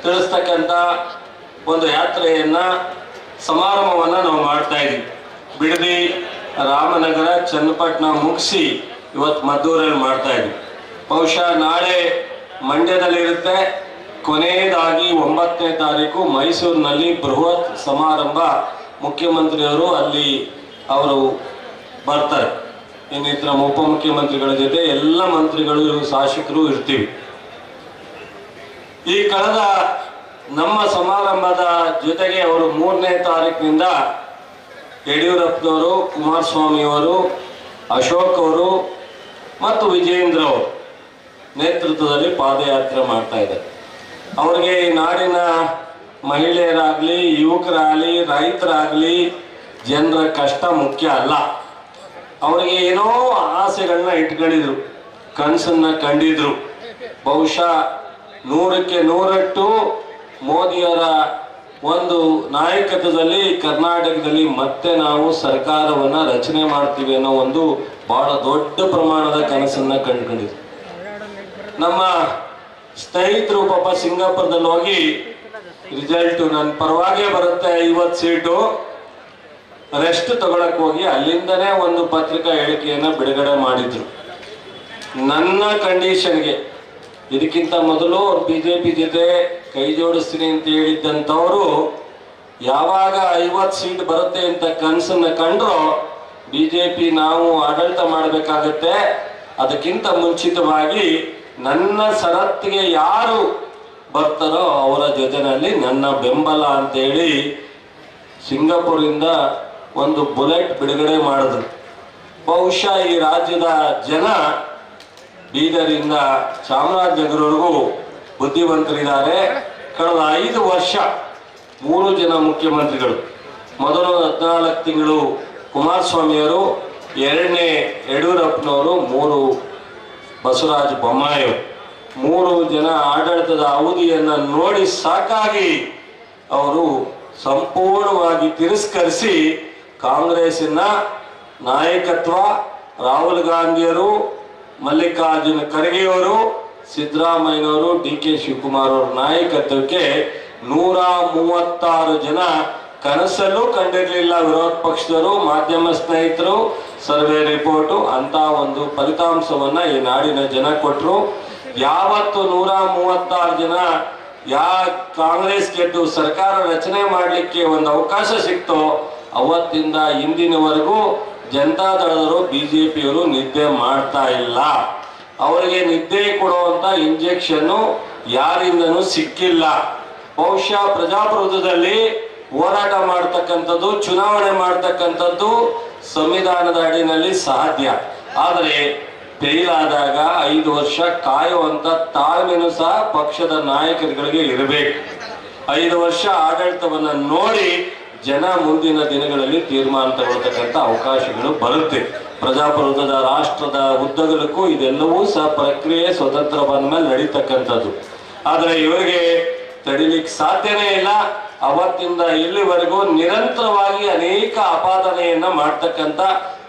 ತಿಳಿಸ್ತಕ್ಕಂಥ ಒಂದು ಯಾತ್ರೆಯನ್ನ ಸಮಾರಂಭವನ್ನ ನಾವು ಮಾಡ್ತಾ ಇದ್ದೀವಿ. ಬಿಡದಿ, ರಾಮನಗರ, ಚನ್ನಪಟ್ಟಣ ಮುಗಿಸಿ ಇವತ್ತು ಮದ್ದೂರಲ್ಲಿ ಮಾಡ್ತಾ ಇದ್ದೀವಿ. ಬಹುಶಃ ನಾಳೆ ಮಂಡ್ಯದಲ್ಲಿರುತ್ತೆ. ಕೊನೆಯದಾಗಿ 9ನೇ ತಾರೀಕು ಮೈಸೂರಿನಲ್ಲಿ ಬೃಹತ್ ಸಮಾರಂಭ. ಮುಖ್ಯಮಂತ್ರಿಯವರು ಅಲ್ಲಿ ಅವರು ಬರ್ತಾರೆ. ಇನ್ನಿತರ ಉಪಮುಖ್ಯಮಂತ್ರಿಗಳ ಜೊತೆ ಎಲ್ಲ ಮಂತ್ರಿಗಳು, ಶಾಸಕರು ಇರ್ತೀವಿ. ಈ ಕಳೆದ ನಮ್ಮ ಸಮಾರಂಭದ ಜೊತೆಗೆ ಅವರು 3ನೇ ತಾರೀಕಿನಿಂದ ಯಡಿಯೂರಪ್ಪನವರು, ಕುಮಾರಸ್ವಾಮಿಯವರು, ಅಶೋಕ್ ಅವರು ಮತ್ತು ವಿಜಯೇಂದ್ರ ಅವರು ನೇತೃತ್ವದಲ್ಲಿ ಪಾದಯಾತ್ರೆ ಮಾಡ್ತಾ ಇದ್ದಾರೆ. ಅವರಿಗೆ ಈ ನಾಡಿನ ಮಹಿಳೆಯರಾಗಲಿ, ಯುವಕರಾಗಲಿ, ರೈತರಾಗಲಿ ಜನರ ಕಷ್ಟ ಮುಖ್ಯ ಅಲ್ಲ. ಅವರಿಗೆ ಏನೋ ಆಸೆಗಳನ್ನ ಇಟ್ಕೊಂಡಿದ್ರು, ಕನಸನ್ನ ಕಂಡಿದ್ರು. ಬಹುಶಃ 100ಕ್ಕೆ 100ರಷ್ಟು ಮೋದಿಯವರ ಒಂದು ನಾಯಕತ್ವದಲ್ಲಿ ಕರ್ನಾಟಕದಲ್ಲಿ ಮತ್ತೆ ನಾವು ಸರ್ಕಾರವನ್ನ ರಚನೆ ಮಾಡ್ತೀವಿ ಅನ್ನೋ ಒಂದು ಬಹಳ ದೊಡ್ಡ ಪ್ರಮಾಣದ ಕನಸನ್ನ ಕಂಡುಕೊಂಡಿದ್ರು. ನಮ್ಮ ಸ್ನೇಹಿತರು ಪಾಪ ಸಿಂಗಾಪುರದಲ್ಲಿ ಹೋಗಿ ರಿಸಲ್ಟ್ ನನ್ನ ಪರವಾಗೇ ಬರುತ್ತೆ 50 ಸೀಟು, ರೆಸ್ಟ್ ತಗೊಳಕ್ ಹೋಗಿ ಅಲ್ಲಿಂದನೇ ಒಂದು ಪತ್ರಿಕಾ ಹೇಳಿಕೆಯನ್ನ ಬಿಡುಗಡೆ ಮಾಡಿದ್ರು. ನನ್ನ ಕಂಡೀಷನ್ಗೆ ಇದಕ್ಕಿಂತ ಮೊದಲು ಅವ್ರು ಬಿಜೆಪಿ ಜೊತೆ ಕೈ ಜೋಡಿಸ್ತೀನಿ ಅಂತ ಹೇಳಿದ್ದಂಥವ್ರು ಯಾವಾಗ 50 ಸೀಟ್ ಬರುತ್ತೆ ಅಂತ ಕನಸನ್ನ ಕಂಡ್ರು, ಬಿಜೆಪಿ ನಾವು ಆಡಳಿತ ಮಾಡಬೇಕಾಗತ್ತೆ, ಅದಕ್ಕಿಂತ ಮುಂಚಿತವಾಗಿ ನನ್ನ ಷರತ್ತಿಗೆ ಯಾರು ಬರ್ತಾರೋ ಅವರ ಜೊತೆನಲ್ಲಿ ನನ್ನ ಬೆಂಬಲ ಅಂತೇಳಿ ಸಿಂಗಾಪುರಿಂದ ಒಂದು ಬುಲೆಟ್ ಬಿಡುಗಡೆ ಮಾಡಿದ್ರು. ಬಹುಶಃ ಈ ರಾಜ್ಯದ ಜನ ಬೀದರಿಂದ ಚಾಮರಾಜನಗರವರೆಗೂ ಬುದ್ಧಿವಂತರಿದ್ದಾರೆ. ಕಳೆದ 5 ವರ್ಷ 3 ಜನ ಮುಖ್ಯಮಂತ್ರಿಗಳು, ಮೊದಲು 14 ತಿಂಗಳು ಕುಮಾರಸ್ವಾಮಿಯವರು, 2ನೇ ಯಡಿಯೂರಪ್ಪನವರು, 3 ಬಸವರಾಜ ಬೊಮ್ಮಾಯಿಯವರು, 3 ಜನ ಆಡಳಿತದ ಅವಧಿಯನ್ನ ನೋಡಿ ಸಾಕಾಗಿ ಅವರು ಸಂಪೂರ್ಣವಾಗಿ ತಿರಸ್ಕರಿಸಿ ಕಾಂಗ್ರೆಸ್ಸಿನ ನಾಯಕತ್ವ, ರಾಹುಲ್ ಗಾಂಧಿಯವರು, ಮಲ್ಲಿಕಾರ್ಜುನ ಖರ್ಗೆಯವರು, ಸಿದ್ದರಾಮಯ್ಯನವರು, ಡಿ.ಕೆ. ಶಿವಕುಮಾರ್ ಅವರ ನಾಯಕತ್ವಕ್ಕೆ 136 ಜನ ಕನಸಲ್ಲೂ ಕಂಡಿರಲಿಲ್ಲ. ವಿರೋಧ ಪಕ್ಷದವರು, ಮಾಧ್ಯಮ ಸ್ನೇಹಿತರು, ಸರ್ವೆ ರಿಪೋರ್ಟು ಅಂತ ಒಂದು ಫಲಿತಾಂಶವನ್ನ ಈ ನಾಡಿನ ಜನ ಕೊಟ್ಟರು. ಯಾವತ್ತು 136 ಜನ ಕಾಂಗ್ರೆಸ್ ಗೆದ್ದು ಸರ್ಕಾರ ರಚನೆ ಮಾಡಲಿಕ್ಕೆ ಒಂದು ಅವಕಾಶ ಸಿಕ್ತೋ ಅವತ್ತಿಂದ ಇಂದಿನವರೆಗೂ ಜನತಾದಳದವರು, ಬಿಜೆಪಿಯವರು ನಿದ್ದೆ ಮಾಡ್ತಾ ಇಲ್ಲ. ಅವರಿಗೆ ನಿದ್ದೆ ಕೊಡುವಂತ ಇಂಜೆಕ್ಷನ್ ಯಾರಿಂದನೂ ಸಿಕ್ಕಿಲ್ಲ. ಬಹುಶಃ ಪ್ರಜಾಪ್ರಭುತ್ವದಲ್ಲಿ ಹೋರಾಟ ಮಾಡ್ತಕ್ಕಂಥದ್ದು, ಚುನಾವಣೆ ಮಾಡ್ತಕ್ಕಂಥದ್ದು ಸಂವಿಧಾನದ ಅಡಿನಲ್ಲಿ ಸಾಧ್ಯ. ಆದರೆ ಫೇಲ್ ಆದಾಗ 5 ವರ್ಷ ಕಾಯುವಂತ ತಾಳ್ಮೆನೂ ಸಹ ಪಕ್ಷದ ನಾಯಕರುಗಳಿಗೆ ಇರಬೇಕು. 5 ವರ್ಷ ಆಡಳಿತವನ್ನ ನೋಡಿ ಜನ ಮುಂದಿನ ದಿನಗಳಲ್ಲಿ ತೀರ್ಮಾನ ತಗೊಳ್ತಕ್ಕಂಥ ಅವಕಾಶಗಳು ಬರುತ್ತೆ. ಪ್ರಜಾಪ್ರಭುತ್ವದ ರಾಷ್ಟ್ರದ ಉದ್ದಗಲಕ್ಕೂ ಇದೆಲ್ಲವೂ ಸಹ ಪ್ರಕ್ರಿಯೆ ಸ್ವತಂತ್ರ ಬಂದ ಮೇಲೆ ನಡೀತಕ್ಕಂಥದ್ದು. ಆದರೆ ಇವರಿಗೆ ತಡಿಲಿಕ್ಕೆ ಸಾಧ್ಯನೇ ಇಲ್ಲ. ಅವತ್ತಿಂದ ಇಲ್ಲಿವರೆಗೂ ನಿರಂತರವಾಗಿ ಅನೇಕ ಅಪಾದನೆಯನ್ನ ಮಾಡ್ತಕ್ಕಂಥ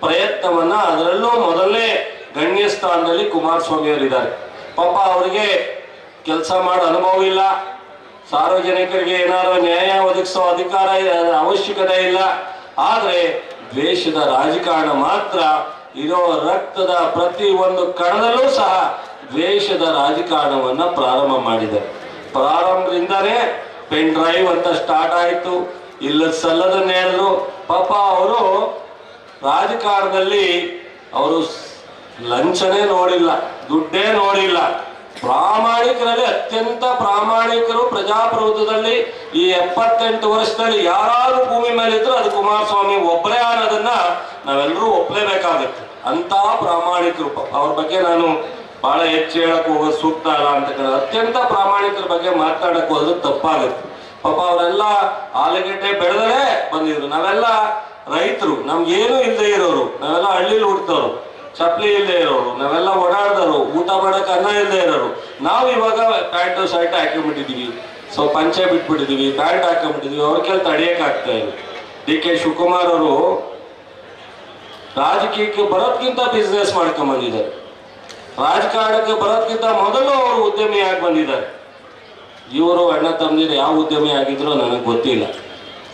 ಪ್ರಯತ್ನವನ್ನ, ಅದರಲ್ಲೂ ಮೊದಲನೇ ಗಣ್ಯ ಸ್ಥಾನದಲ್ಲಿ ಕುಮಾರಸ್ವಾಮಿ ಅವರಿದ್ದಾರೆ. ಪಾಪ ಅವರಿಗೆ ಕೆಲಸ ಮಾಡೋ ಅನುಭವ ಇಲ್ಲ, ಸಾರ್ವಜನಿಕರಿಗೆ ಏನಾದ್ರು ನ್ಯಾಯ ಒದಗಿಸೋ ಅಧಿಕಾರ ಅವಶ್ಯಕತೆ ಇಲ್ಲ. ಆದ್ರೆ ದ್ವೇಷದ ರಾಜಕಾರಣ ಮಾತ್ರ ಇರೋ ರಕ್ತದ ಪ್ರತಿ ಒಂದು ಕಣದಲ್ಲೂ ಸಹ ದ್ವೇಷದ ರಾಜಕಾರಣವನ್ನ ಪ್ರಾರಂಭ ಮಾಡಿದ್ದಾರೆ. ಪ್ರಾರಂಭದಿಂದನೇ ಪೆನ್ ಡ್ರೈವ್ ಅಂತ ಸ್ಟಾರ್ಟ್ ಆಯಿತು, ಇಲ್ಲದ ಸಲ್ಲದನ್ನ ಹೇಳಿದ್ರು. ಪಾಪ ಅವರು ರಾಜಕಾರಣದಲ್ಲಿ ಅವರು ಲಂಚನೇ ನೋಡಿಲ್ಲ, ದುಡ್ಡೇ ನೋಡಿಲ್ಲ. ಪ್ರಾಮಾಣಿಕರಲ್ಲಿ ಅತ್ಯಂತ ಪ್ರಾಮಾಣಿಕರು ಪ್ರಜಾಪ್ರಭುತ್ವದಲ್ಲಿ ಈ 78 ವರ್ಷದಲ್ಲಿ ಯಾರು ಭೂಮಿ ಮೇಲಿದ್ರು ಅದು ಕುಮಾರಸ್ವಾಮಿ ಒಬ್ಬರೇ ಅನ್ನೋದನ್ನ ನಾವೆಲ್ಲರೂ ಒಪ್ಪಲೇಬೇಕಾಗುತ್ತೆ. ಅಂತ ಪ್ರಾಮಾಣಿಕರು. ಅವ್ರ ಬಗ್ಗೆ ನಾನು ಬಹಳ ಹೆಚ್ಚು ಹೇಳಕ್ ಹೋಗೋದು ಸೂಕ್ತ ಅಲ್ಲ ಅಂತ. ಅತ್ಯಂತ ಪ್ರಾಮಾಣಿಕರ ಬಗ್ಗೆ ಮಾತಾಡಕ್ ಹೋದ್ರೆ ತಪ್ಪಾಗುತ್ತೆ. ಪಾಪ ಅವರೆಲ್ಲ ಆಲೂಗೆಡ್ಡೆ ಬೆಳೆದಲೇ ಬಂದಿದ್ರು. ನಾವೆಲ್ಲ ರೈತರು, ನಮ್ಗೇನು ಇಲ್ಲದೆ ಇರೋರು, ನಾವೆಲ್ಲ ಹಳ್ಳಿಲಿ ಹುಡ್ತವ್ರು, ಚಪ್ಪಲಿ ಇಲ್ಲದೆ ಇರೋರು, ನಾವೆಲ್ಲ ಓಡಾಡ್ದವರು, ಊಟ ಮಾಡಕ್ ಅನ್ನ ಇಲ್ಲದೆ ಇರೋರು. ನಾವು ಇವಾಗ ಪ್ಯಾಂಟು ಶರ್ಟ್ ಹಾಕೊಂಡ್ಬಿಟ್ಟಿದೀವಿ, ಸೊ ಪಂಚೆ ಬಿಟ್ಬಿಟ್ಟಿದೀವಿ, ಪ್ಯಾಂಟ್ ಹಾಕೊಂಡ್ಬಿಟ್ಟಿದೀವಿ. ಅವ್ರ ಕೆಲ ತಡೆಯಕ್ ಆಗ್ತಾ ಇಲ್ಲ. ಡಿ.ಕೆ. ಶಿವಕುಮಾರ್ ಅವರು ರಾಜಕೀಯಕ್ಕೆ ಬರೋದ್ಕಿಂತ ಬಿಸ್ನೆಸ್ ಮಾಡ್ಕೊಂಡ್ ಬಂದಿದ್ದಾರೆ. ರಾಜಕಾರಣಕ್ಕೆ ಬರೋದ್ಕಿಂತ ಮೊದಲು ಅವರು ಉದ್ಯಮಿಯಾಗಿ ಬಂದಿದ್ದಾರೆ. ಇವರು ಅಣ್ಣ ತಮ್ಮದಿರು ಯಾವ ಉದ್ಯಮಿ ಆಗಿದ್ರು ನನಗೆ ಗೊತ್ತಿಲ್ಲ.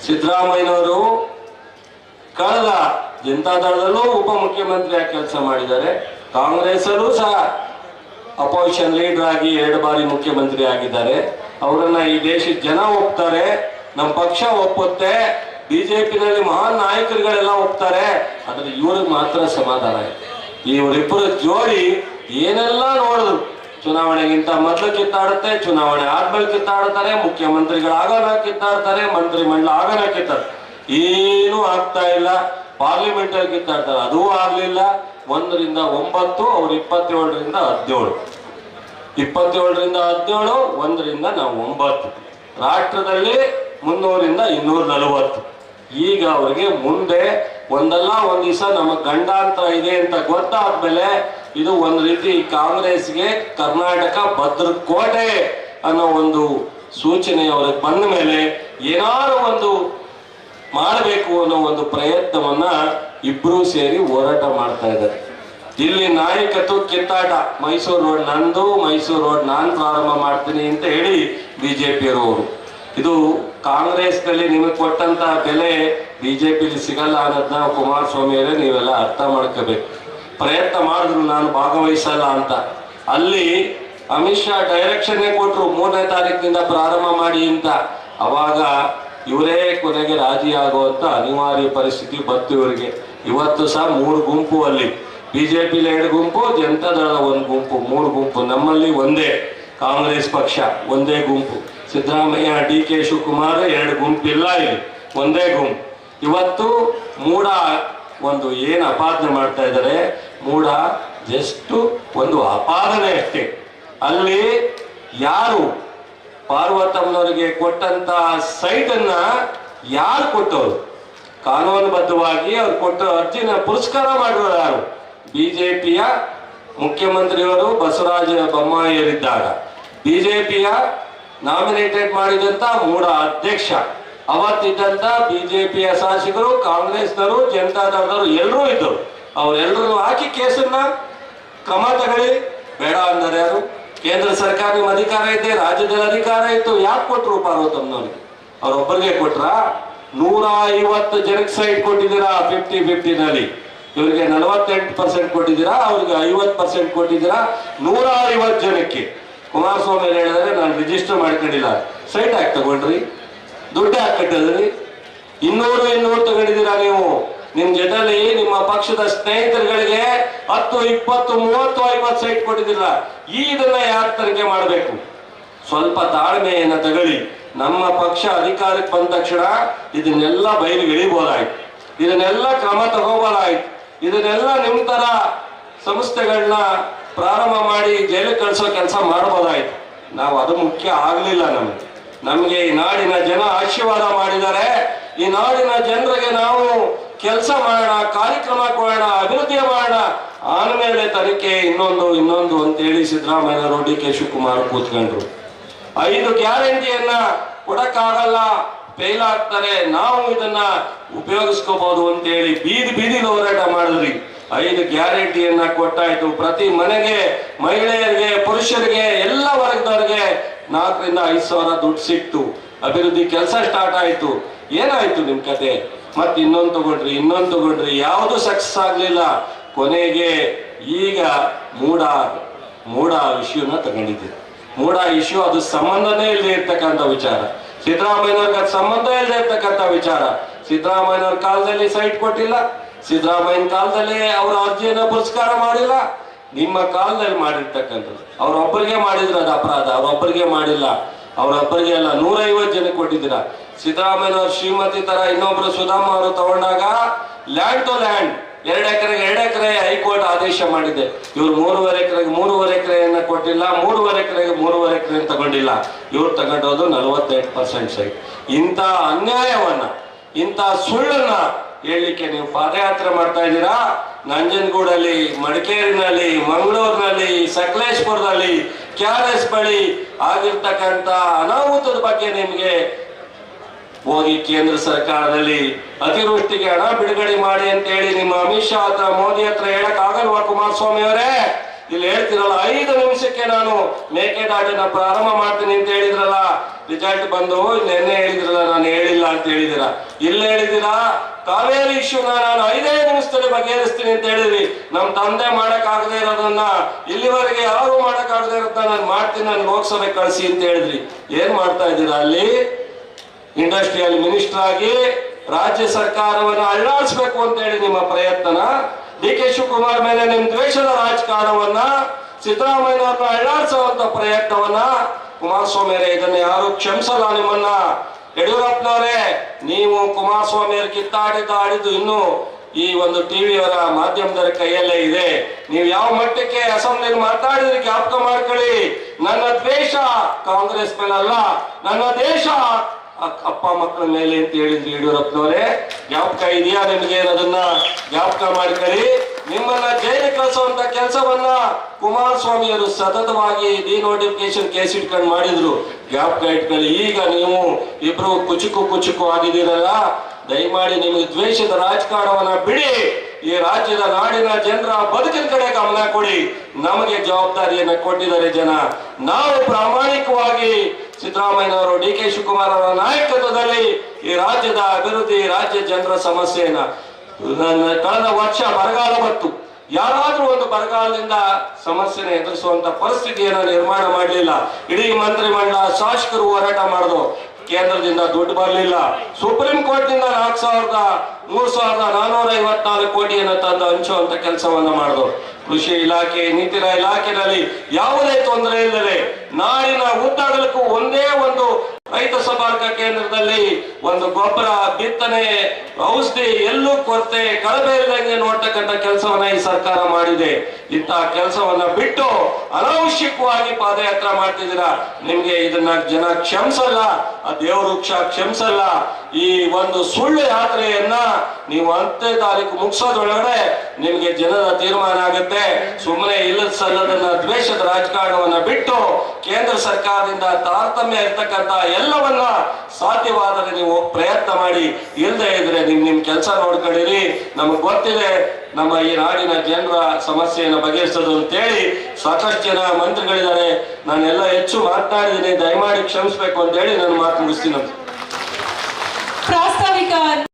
ಸಿದ್ದರಾಮಯ್ಯನವರು ಕಳೆದ ಜನತಾದಳದಲ್ಲೂ ಉಪಮುಖ್ಯಮಂತ್ರಿಯಾಗಿ ಕೆಲಸ ಮಾಡಿದ್ದಾರೆ. ಕಾಂಗ್ರೆಸ್ಸಲ್ಲೂ ಸಹ ಅಪೋಸಿಷನ್ ಲೀಡರ್ ಆಗಿ 2 ಬಾರಿ ಮುಖ್ಯಮಂತ್ರಿ ಆಗಿದ್ದಾರೆ. ಅವರನ್ನ ಈ ದೇಶದ ಜನ ಒಪ್ತಾರೆ, ನಮ್ಮ ಪಕ್ಷ ಒಪ್ಪುತ್ತೆ, ಬಿಜೆಪಿನಲ್ಲಿ ಮಹಾನ್ ನಾಯಕರುಗಳೆಲ್ಲ ಒಪ್ತಾರೆ. ಆದ್ರೆ ಇವ್ರಿಗೆ ಮಾತ್ರ ಸಮಾಧಾನ ಇದೆ. ಇವರಿಬ್ಬರು ಜೋಡಿ ಏನೆಲ್ಲ ನೋಡಿದ್ರು, ಚುನಾವಣೆಗಿಂತ ಮೊದಲು ಕಿತ್ತಾಡುತ್ತೆ, ಚುನಾವಣೆ ಆದ್ಮೇಲೆ ಕಿತ್ತಾಡ್ತಾರೆ, ಮುಖ್ಯಮಂತ್ರಿಗಳಾಗೋಣ ಕಿತ್ತಾಡ್ತಾರೆ, ಮಂತ್ರಿ ಮಂಡಲ ಆಗೋಣ ಕಿತ್ತಾಡ್ತಾರೆ. ಏನೂ ಆಗ್ತಾ ಇಲ್ಲ. ಪಾರ್ಲಿಮೆಂಟ್ ಅಲ್ಲಿ ಕಿತ್ತಾಡ್ತಾರೆ, ಅದೂ ಆಗ್ಲಿಲ್ಲ. 1 ರಿಂದ 9, ಅವ್ರು 27 ರಿಂದ 17, 27 ರಿಂದ 17, 1 ರಿಂದ ನಾವು 9. ರಾಷ್ಟ್ರದಲ್ಲಿ 300 ರಿಂದ 240. ಈಗ ಅವ್ರಿಗೆ ಮುಂದೆ ಒಂದಲ್ಲ ಒಂದ್ ದಿವಸ ನಮ್ಮ ಗಂಡಾಂತರ ಇದೆ ಅಂತ ಗೊತ್ತಾದ್ಮೇಲೆ ಇದು ಒಂದ್ ರೀತಿ ಕಾಂಗ್ರೆಸ್ಗೆ ಕರ್ನಾಟಕ ಭದ್ರಕೋಟೆ ಅನ್ನೋ ಒಂದು ಸೂಚನೆ ಅವ್ರಿಗೆ ಬಂದ ಮೇಲೆ ಏನಾದ್ರು ಒಂದು ಮಾಡಬೇಕು ಅನ್ನೋ ಒಂದು ಪ್ರಯತ್ನವನ್ನ ಇಬ್ರು ಸೇರಿ ಹೋರಾಟ ಮಾಡ್ತಾ ಇದ್ದಾರೆ. ಇಲ್ಲಿ ನಾಯಕತ್ವ ಕಿತ್ತಾಟ, ಮೈಸೂರು ರೋಡ್ ನಂದು, ಮೈಸೂರು ರೋಡ್ ನಾನು ಪ್ರಾರಂಭ ಮಾಡ್ತೀನಿ ಅಂತ ಹೇಳಿ ಬಿಜೆಪಿಯವರು. ಇದು ಕಾಂಗ್ರೆಸ್ನಲ್ಲಿ ನಿಮಗೆ ಕೊಟ್ಟಂತ ಬೆಲೆ ಬಿಜೆಪಿಲಿ ಸಿಗಲ್ಲ ಅನ್ನೋದನ್ನ ಕುಮಾರಸ್ವಾಮಿ ಅವರೇ ನೀವೆಲ್ಲ ಅರ್ಥ ಮಾಡ್ಕೋಬೇಕು. ಪ್ರಯತ್ನ ಮಾಡಿದ್ರು ನಾನು ಭಾಗವಹಿಸಲ್ಲ ಅಂತ. ಅಲ್ಲಿ ಅಮಿತ್ ಶಾ ಡೈರೆಕ್ಷನ್ನೇ ಕೊಟ್ರು 3ನೇ ತಾರೀಕಿನಿಂದ ಪ್ರಾರಂಭ ಮಾಡಿ ಅಂತ. ಅವಾಗ ಇವರೇ ಕೊನೆಗೆ ರಾಜಿ ಆಗುವಂತ ಅನಿವಾರ್ಯ ಪರಿಸ್ಥಿತಿ ಬಂತು ಇವರಿಗೆ. ಇವತ್ತು ಸಹ 3 ಗುಂಪು, ಅಲ್ಲಿ ಬಿಜೆಪಿಲಿ 2 ಗುಂಪು, ಜನತಾದಳ 1 ಗುಂಪು, 3 ಗುಂಪು. ನಮ್ಮಲ್ಲಿ ಒಂದೇ ಕಾಂಗ್ರೆಸ್ ಪಕ್ಷ, ಒಂದೇ ಗುಂಪು. ಸಿದ್ದರಾಮಯ್ಯ, DK ಶಿವಕುಮಾರ್ 2 ಗುಂಪಿಲ್ಲ, ಇಲ್ಲಿ ಒಂದೇ ಗುಂಪು. ಇವತ್ತು ಮೂಡ ಒಂದು ಏನು ಅಪಾದನೆ ಮಾಡ್ತಾ ಇದ್ದಾರೆ, ಮೂಡ ಜಸ್ಟ್ ಒಂದು ಅಪಾದನೆ ಅಷ್ಟೇ. ಅಲ್ಲಿ ಯಾರು ಪಾರ್ವತಮ್ಮನವರಿಗೆ ಕೊಟ್ಟಂತ ಸೈಟ್ ಅನ್ನ ಯಾರು ಕೊಟ್ಟವರು, ಕಾನೂನುಬದ್ಧವಾಗಿ ಅವ್ರು ಕೊಟ್ಟ ಅರ್ಜಿನ ಪುರಸ್ಕಾರ ಮಾಡಿರೋರು ಯಾರು? ಬಿಜೆಪಿಯ ಮುಖ್ಯಮಂತ್ರಿಯವರು ಬಸವರಾಜ ಬೊಮ್ಮಾಯಿಯರಿದ್ದಾಗ ಬಿಜೆಪಿಯ ನಾಮಿನೇಟೆಡ್ ಮಾಡಿದಂತ ಮೂಡ ಅಧ್ಯಕ್ಷ, ಅವತ್ತಿದ್ದಂತ ಬಿಜೆಪಿಯ ಶಾಸಕರು, ಕಾಂಗ್ರೆಸ್ನವರು, ಜನತಾದಳದವರು ಎಲ್ಲರೂ ಇದ್ದರು. ಅವರೆಲ್ಲರೂ ಹಾಕಿ ಕೇಸನ್ನ ಕ್ರಮ ತಗೊಳ್ಳಿ ಬೇಡ ಅಂದರೆ ಯಾರು? ಕೇಂದ್ರ ಸರ್ಕಾರ ನಿಮ್ಮ ಅಧಿಕಾರ ಇದೆ, ರಾಜ್ಯದಲ್ಲಿ ಅಧಿಕಾರ ಇತ್ತು, ಯಾಕೆ ಕೊಟ್ರು ಪಾರ್ವತಮ್ಮನವ್ರಿಗೆ? ಅವ್ರೊಬ್ಬರಿಗೆ ಕೊಟ್ರ? 150 ಜನಕ್ಕೆ ಸೈಟ್ ಕೊಟ್ಟಿದ್ದೀರಾ 50-50 ನಲ್ಲಿ. ಇವರಿಗೆ 48% ಕೊಟ್ಟಿದ್ದೀರಾ, ಅವ್ರಿಗೆ 50% ಕೊಟ್ಟಿದ್ದೀರಾ. 150 ಜನಕ್ಕೆ ಕುಮಾರಸ್ವಾಮಿ ಹೇಳಿದ್ರೆ ನಾನು ರಿಜಿಸ್ಟರ್ ಮಾಡ್ಕೊಂಡಿಲ್ಲ, ಸೈಟ್ ಹಾಕಿ ತಗೊಂಡ್ರಿ, ದುಡ್ಡು ಹಾಕಿ ಕಟ್ಟಿದ್ರಿ. 200 ತಗೊಂಡಿದ್ದೀರಾ ನೀವು. ನಿಮ್ ಜೊತೆಲಿ ನಿಮ್ಮ ಪಕ್ಷದ ಸ್ನೇಹಿತರುಗಳಿಗೆ 10, 20, 30, 50 ಸೈಟ್ ಕೊಟ್ಟಿದ್ದೀರಾ. ಇದನ್ನ ಯಾರು ತನಿಖೆ ಮಾಡಬೇಕು? ಸ್ವಲ್ಪ ತಾಳ್ಮೆಯನ್ನ ತಗೊಳ್ಳಿ. ನಮ್ಮ ಪಕ್ಷ ಅಧಿಕಾರಕ್ಕೆ ಬಂದ ತಕ್ಷಣ ಇದನ್ನೆಲ್ಲ ಬಯಲಿಗೆ ಇಳಿಬೋದಾಯ್ತು, ಇದನ್ನೆಲ್ಲ ಕ್ರಮ ತಗೋಬೋದಾಯ್ತು, ಇದನ್ನೆಲ್ಲ ನಿಮ್ ತರ ಸಂಸ್ಥೆಗಳನ್ನ ಪ್ರಾರಂಭ ಮಾಡಿ ಜೈಲಿಗೆ ಕಳಿಸೋ ಕೆಲಸ ಮಾಡಬಹುದಾಯ್ತು. ನಾವು ಅದು ಮುಖ್ಯ ಆಗ್ಲಿಲ್ಲ. ನಮ್ಗೆ ಈ ನಾಡಿನ ಜನ ಆಶೀರ್ವಾದ ಮಾಡಿದ್ದಾರೆ. ಈ ನಾಡಿನ ಜನರಿಗೆ ನಾವು ಕೆಲಸ ಮಾಡೋಣ, ಕಾರ್ಯಕ್ರಮ ಕೊಡೋಣ, ಅಭಿವೃದ್ಧಿ ಮಾಡೋಣ, ಆಮೇಲೆ ತನಿಖೆ ಇನ್ನೊಂದು ಅಂತೇಳಿ ಸಿದ್ದರಾಮಯ್ಯನವರು, DK ಶಿವಕುಮಾರ್ ಕೂತ್ಕೊಂಡ್ರು. 5 ಗ್ಯಾರಂಟಿಯನ್ನ ಕೊಡಕ್ಕಾಗಲ್ಲ, ಫೇಲ್ ಆಗ್ತಾರೆ, ನಾವು ಇದನ್ನ ಉಪಯೋಗಿಸ್ಕೋಬಹುದು ಅಂತೇಳಿ ಬೀದಿಲಿ ಹೋರಾಟ ಮಾಡಿದ್ರಿ. 5 ಗ್ಯಾರಂಟಿಯನ್ನ ಕೊಟ್ಟಾಯ್ತು. ಪ್ರತಿ ಮನೆಗೆ, ಮಹಿಳೆಯರಿಗೆ, ಪುರುಷರಿಗೆ, ಎಲ್ಲ ವರ್ಗದವರಿಗೆ 4 ರಿಂದ 5 ಸಾವಿರ ದುಡ್ಡು ಸಿಕ್ತು. ಅಭಿವೃದ್ಧಿ ಕೆಲಸ ಸ್ಟಾರ್ಟ್ ಆಯ್ತು. ಏನಾಯ್ತು ನಿಮ್ ಕತೆ? ಮತ್ತೆ ಇನ್ನೊಂದು ತಗೊಂಡ್ರಿ, ಯಾವುದು ಸಕ್ಸಸ್ ಆಗ್ಲಿಲ್ಲ. ಕೊನೆಗೆ ಈಗ ಮೂಡ ಇಶ್ಯೂನ ತಗೊಂಡಿದ್ದೀರಿ. ಮೂಡ ಇಶ್ಯೂ ಅದು ಸಂಬಂಧನೇ ಇಲ್ಲದೆ ಇರ್ತಕ್ಕಂಥ ವಿಚಾರ. ಸಿದ್ದರಾಮಯ್ಯನವ್ರಿಗೆ ಅದು ಸಂಬಂಧ ಇಲ್ಲದೆ ಇರ್ತಕ್ಕಂಥ ವಿಚಾರ. ಸಿದ್ದರಾಮಯ್ಯನವ್ರ ಕಾಲದಲ್ಲಿ ಸೈಟ್ ಕೊಟ್ಟಿಲ್ಲ, ಸಿದ್ದರಾಮಯ್ಯನ ಕಾಲದಲ್ಲಿ ಅವರ ಅರ್ಜಿಯನ್ನ ಪುರಸ್ಕಾರ ಮಾಡಿಲ್ಲ. ನಿಮ್ಮ ಕಾಲದಲ್ಲಿ ಮಾಡಿರ್ತಕ್ಕಂಥದ್ದು ಅವ್ರೊಬ್ಬರಿಗೆ ಮಾಡಿದ್ರೆ ಅದು ಅಪರಾಧ, ಅವ್ರೊಬ್ಬರಿಗೆ ಮಾಡಿಲ್ಲ. ಅವ್ರೊಬ್ಬರಿಗೆ ಅಲ್ಲ, 150 ಜನಕ್ಕೆ ಕೊಟ್ಟಿದ್ದೀರಾ. ಸಿದ್ದರಾಮಯ್ಯನವ್ರ ಶ್ರೀಮತಿ ತರ ಇನ್ನೊಬ್ರು ಸುಧಾಮ ಅವರು ತಗೊಂಡಾಗ ಲ್ಯಾಂಡ್ ಟು ಲ್ಯಾಂಡ್ 2 ಎಕರೆಗೆ 2 ಎಕರೆ ಹೈಕೋರ್ಟ್ ಆದೇಶ ಮಾಡಿದೆ. ಇವ್ರು 3.5 ಎಕರೆಗೆ 3.5 ಎಕರೆಯನ್ನ ಕೊಟ್ಟಿಲ್ಲ, 3.5 ಎಕರೆಗೆ 3.5 ಎಕರೆ ತಗೊಂಡಿಲ್ಲ. ಇವ್ರು ತಗೊಂಡೋದು 48% ಸೈಟ್. ಇಂಥ ಅನ್ಯಾಯವನ್ನ, ಇಂಥ ಸುಳ್ಳನ್ನ ಹೇಳಲಿಕ್ಕೆ ನೀವು ಪಾದಯಾತ್ರೆ ಮಾಡ್ತಾ ಇದ್ದೀರಾ. ನಂಜನಗೂಡಲ್ಲಿ, ಮಡಿಕೇರಿನಲ್ಲಿ, ಮಂಗಳೂರಿನಲ್ಲಿ, ಸಕಲೇಶ್ಪುರದಲ್ಲಿ, KRS ಬಳಿ ಆಗಿರ್ತಕ್ಕಂಥ ಅನಾಹುತದ ಬಗ್ಗೆ ನಿಮ್ಗೆ ಹೋಗಿ ಕೇಂದ್ರ ಸರ್ಕಾರದಲ್ಲಿ ಅತಿವೃಷ್ಟಿಗೆ ಹಣ ಬಿಡುಗಡೆ ಮಾಡಿ ಅಂತ ಹೇಳಿ ನಿಮ್ಮ ಅಮಿತ್ ಶಾ ಹತ್ರ, ಮೋದಿ ಹತ್ರ ಹೇಳಕ್ ಆಗಲ್ವಾ? ಕುಮಾರಸ್ವಾಮಿ ಅವರೇ, ಇಲ್ಲಿ ಹೇಳ್ತಿರಲ್ಲ 5 ನಿಮಿಷಕ್ಕೆ ನಾನು ಮೇಕೆದಾಟನ್ನ ಪ್ರಾರಂಭ ಮಾಡ್ತೀನಿ ಅಂತ ಹೇಳಿದ್ರಲ್ಲ, ರಿಸಲ್ಟ್ ಬಂದು ನಿನ್ನೆ ಹೇಳಿದ್ರಲ್ಲ ನಾನು ಹೇಳಿಲ್ಲ ಅಂತ ಹೇಳಿದಿರ. ಇಲ್ಲಿ ಹೇಳಿದಿರಾ ಕಾವೇರಿ ಇಶ್ಯೂನ ನಾನು 5 ನಿಮಿಷದಲ್ಲಿ ಬಗೆಹರಿಸ್ತೀನಿ ಅಂತ ಹೇಳಿದ್ರಿ. ನಮ್ ತಂದೆ ಮಾಡಕ್ ಆಗದೆ ಇರೋದನ್ನ ಇಲ್ಲಿವರೆಗೆ ಯಾರು ಮಾಡಕ್ ಆಗದೆ ಇರೋದನ್ನ ನಾನು ಮಾಡ್ತೀನಿ, ನಾನು ಲೋಕಸಭೆ ಕಳಿಸಿ ಅಂತ ಹೇಳಿದ್ರಿ. ಏನ್ ಮಾಡ್ತಾ ಇದ್ದೀರಾ ಅಲ್ಲಿ? ಇಂಡಸ್ಟ್ರಿಯಲ್ ಮಿನಿಸ್ಟರ್ ಆಗಿ ರಾಜ್ಯ ಸರ್ಕಾರವನ್ನು ಅಳ್ಳಾಡಿಸ್ಬೇಕು ಅಂತ ಹೇಳಿ ನಿಮ್ಮ ಪ್ರಯತ್ನನ, ಡಿ ಕೆ ಶಿವಕುಮಾರ್ ಮೇಲೆ ನಿಮ್ ದ್ವೇಷದ ರಾಜಕಾರಣವನ್ನ, ಸಿದ್ದರಾಮಯ್ಯನವ್ರನ್ನ ಅಳ್ಳಾಡಿಸುವಂತ ಪ್ರಯತ್ನವನ್ನ ಕುಮಾರಸ್ವಾಮಿ ಅವರೇ ಇದನ್ನ ಯಾರು ಕ್ಷಮಿಸಲ್ಲ ನಿಮ್ಮನ್ನ. ಯಡಿಯೂರಪ್ಪನವರೇ, ನೀವು ಕುಮಾರಸ್ವಾಮಿ ಅವರು ಕಿತ್ತಾಡಿದ್ದು ಇನ್ನು ಈ ಒಂದು ಟಿವಿಯವರ ಮಾಧ್ಯಮದ ಕೈಯಲ್ಲೇ ಇದೆ. ನೀವು ಯಾವ ಮಟ್ಟಕ್ಕೆ ಅಸೆಂಬ್ಲಿಯಲ್ಲಿ ಮಾತಾಡಿದ್ರೆ ಜ್ಞಾಪಕ ಮಾಡ್ಕೊಳ್ಳಿ. ನನ್ನ ದ್ವೇಷ ಕಾಂಗ್ರೆಸ್ ಮೇಲಲ್ಲ, ನನ್ನ ದೇಶ ಅಪ್ಪ ಮಕ್ಕಳ ಮೇಲೆ ಅಂತ ಹೇಳಿದ್ರಿ ಯಡಿಯೂರಪ್ಪನವರೇ. ಜ್ಞಾಪಕ ಇದೆಯಾ ನಿಮ್ಗೆ? ಅದನ್ನ ಜ್ಞಾಪಕ ಮಾಡ್ಕೊಳ್ಳಿ. ನಿಮ್ಮನ್ನ ಜೈಲು ಕಳಿಸುವಂತ ಕೆಲಸವನ್ನ ಕುಮಾರಸ್ವಾಮಿ ಅವರು ಸತತವಾಗಿ ಡಿನೋಟಿಫಿಕೇಶನ್ ಕೇಸ್ ಇಟ್ಕೊಂಡು ಮಾಡಿದ್ರು. ಜ್ಞಾಪಕ ಇಟ್ಕೊಳ್ಳಿ. ಈಗ ನೀವು ಇಬ್ರು ಕುಚುಕು ಆಗಿದ್ದೀರಲ್ಲ, ದಯಮಾಡಿ ನಿಮಗೆ ದ್ವೇಷದ ರಾಜಕಾರಣವನ್ನ ಬಿಡಿ. ಈ ರಾಜ್ಯದ ನಾಡಿನ ಜನರ ಬದುಕಿನ ಕಡೆ ಗಮನ ಕೊಡಿ. ನಮಗೆ ಜವಾಬ್ದಾರಿಯನ್ನ ಕೊಟ್ಟಿದ್ದಾರೆ ಜನ. ನಾವು ಪ್ರಾಮಾಣಿಕವಾಗಿ ಸಿದ್ದರಾಮಯ್ಯನವರು, ಡಿ ಕೆ ಶಿವಕುಮಾರ್ ಅವರ ನಾಯಕತ್ವದಲ್ಲಿ ಈ ರಾಜ್ಯದ ಅಭಿವೃದ್ಧಿ, ರಾಜ್ಯ ಜನರ ಸಮಸ್ಯೆಯನ್ನ, ಕಳೆದ ವರ್ಷ ಬರಗಾಲ ಬಂತು, ಯಾರಾದ್ರೂ ಒಂದು ಬರಗಾಲದಿಂದ ಸಮಸ್ಯೆನ ಎದುರಿಸುವಂತ ಪರಿಸ್ಥಿತಿಯನ್ನ ನಿರ್ಮಾಣ ಮಾಡಲಿಲ್ಲ. ಇಡೀ ಮಂತ್ರಿಮಂಡಲ ಶಾಸಕರು ಹೋರಾಟ ಮಾಡಿದ್ರು, ಕೇಂದ್ರದಿಂದ ದುಡ್ಡು ಬರಲಿಲ್ಲ. ಸುಪ್ರೀಂ ಕೋರ್ಟ್ ನಿಂದ 3,454 ಕೋಟಿಯನ್ನು ತಂದು ಹಂಚುವಂತ ಕೆಲಸವನ್ನ ಮಾಡಿದ್ರು. ಕೃಷಿ ಇಲಾಖೆ, ನೀತಿನ ಇಲಾಖೆಯಲ್ಲಿ ಯಾವುದೇ ತೊಂದರೆ ಇಲ್ಲದೆ ನಾಡಿನ ಉದ್ದಗಲಕ್ಕೂ ಒಂದೇ ಒಂದು ರೈತ ಸಂಪರ್ಕ ಕೇಂದ್ರದಲ್ಲಿ ಒಂದು ಗೊಬ್ಬರ, ಬಿತ್ತನೆ, ಔಷಧಿ ಎಲ್ಲೂ ಕೊರತೆ ಕಳಪೆ ಇಲ್ಲದಂಗೆ ನೋಡ್ತಕ್ಕಂಥ ಕೆಲಸವನ್ನ ಈ ಸರ್ಕಾರ ಮಾಡಿದೆ. ಇಂತಹ ಕೆಲಸವನ್ನ ಬಿಟ್ಟು ಅನಾವಶ್ಯಕವಾಗಿ ಪಾದಯಾತ್ರೆ ಮಾಡ್ತಿದ್ದೀರಾ. ನಿಮ್ಗೆ ಇದನ್ನ ಜನ ಕ್ಷಮಿಸಲ್ಲ, ಆ ದೇವರು ಕ್ಷಮಿಸಲ್ಲ. ಈ ಒಂದು ಸುಳ್ಳು ಯಾತ್ರೆಯನ್ನ ನೀವು 10ನೇ ತಾರೀಕು ಮುಗಿಸೋದ್ರೊಳಗಡೆ ನಿಮ್ಗೆ ಜನರ ತೀರ್ಮಾನ ಆಗುತ್ತೆ. ಸುಮ್ಮನೆ ಇಲ್ಲದ ಸಲ್ಲದನ್ನ ದ್ವೇಷದ ರಾಜಕಾರಣವನ್ನ ಬಿಟ್ಟು ಕೇಂದ್ರ ಸರ್ಕಾರದಿಂದ ತಾರತಮ್ಯ ಇರ್ತಕ್ಕಂಥ ಎಲ್ಲವನ್ನ ಸಾಧ್ಯವಾದರೆ ನೀವು ಪ್ರಯತ್ನ ಮಾಡಿ. ಇಲ್ಲದೆ ಇದ್ರೆ ನಿಮ್ ಕೆಲಸ ನೋಡ್ಕೊಂಡಿರಿ. ನಮಗ್ ಗೊತ್ತಿದೆ ನಮ್ಮ ಈ ನಾಡಿನ ಜನರ ಸಮಸ್ಯೆಯನ್ನು ಬಗೆಹರಿಸೋದು ಅಂತೇಳಿ. ಸಾಕಷ್ಟು ಜನ ಮಂತ್ರಿಗಳಿದ್ದಾರೆ, ನಾನೆಲ್ಲ ಹೆಚ್ಚು ಮಾತನಾಡಿದ್ದೀನಿ, ದಯಮಾಡಿ ಕ್ಷಮಿಸ್ಬೇಕು ಅಂತ ಹೇಳಿ ನಾನು ಮಾತು ಮುಗಿಸ್ತೀನಿ. ಪ್ರಾಸ್ತಾವಿಕ